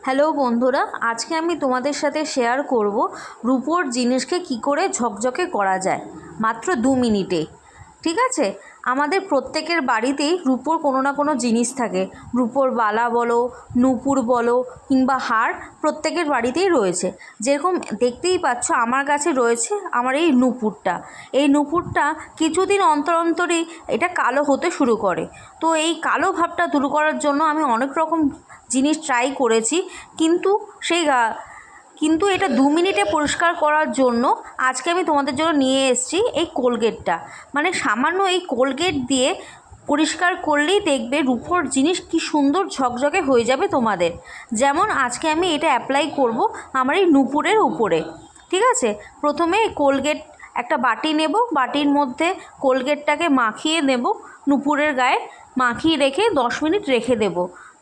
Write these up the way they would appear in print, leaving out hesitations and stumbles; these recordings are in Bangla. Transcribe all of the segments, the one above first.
হ্যালো বন্ধুরা, আজকে আমি তোমাদের সাথে শেয়ার করব রূপোর জিনিসকে কি করে ঝকঝকে করা যায় মাত্র 2 মিনিটে। ঠিক আছে, আমাদের প্রত্যেকের বাড়িতেই রূপোর কোনো না কোনো জিনিস থাকে। রূপোর বালা বলো, নূপুর বলো কিংবা হার প্রত্যেকের বাড়িতেই রয়েছে। যেরকম দেখতেই পাচ্ছ আমার কাছে রয়েছে আমার এই নূপুরটা। এই নূপুরটা কিছুদিন অন্তর অন্তরই এটা কালো হতে শুরু করে। তো এই কালো ভাবটা দূর করার জন্য আমি অনেক রকম জিনিস ট্রাই করেছি, কিন্তু কিন্তু এটা 2 মিনিটে পরিষ্কার করার জন্য আজকে আমি তোমাদের জন্য নিয়ে এসেছি এই কোলগেটটা। মানে সামান্য এই কোলগেট দিয়ে পরিষ্কার করলেই দেখবে রূপোর জিনিস কি সুন্দর ঝকঝকে হয়ে যাবে তোমাদের। যেমন আজকে আমি এটা অ্যাপ্লাই করব আমার এই নূপুরের উপরে। ঠিক আছে, প্রথমে কোলগেট একটা বাটি নেব, বাটির মধ্যে কোলগেটটাকে মাখিয়ে নেব, নূপুরের গায়ে মাখিয়ে রেখে 10 মিনিট রেখে দেব।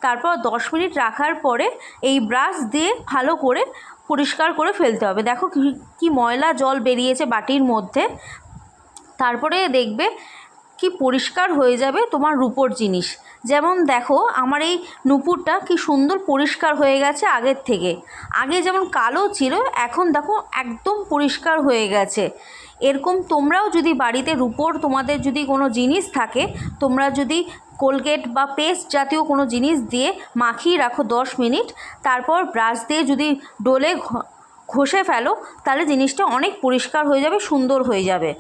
তারপর 10 মিনিট রাখার পরে এই ব্রাশ দিয়ে ভালো করে পরিষ্কার করে ফেলতে হবে। দেখো কি ময়লা জল বেরিয়েছে বাটির মধ্যে। তারপরে দেখবে কি পরিষ্কার হয়ে যাবে তোমার রূপোর জিনিস। যেমন দেখো আমার এই নূপুরটা কি সুন্দর পরিষ্কার হয়ে গেছে আগের থেকে। আগে যেমন কালো ছিল, এখন দেখো একদম পরিষ্কার হয়ে গেছে। এরকম তোমরাও যদি বাড়িতে রূপোর তোমাদের যদি কোনো জিনিস থাকে, তোমরা যদি কোলগেট বা পেস্ট জাতীয় কোনো জিনিস দিয়ে মাখিয়ে রাখো 10 মিনিট, তারপর ব্রাশ দিয়ে যদি ডোলে ঘষে ফেলো, তাহলে জিনিসটা অনেক পরিষ্কার হয়ে যাবে, সুন্দর হয়ে যাবে।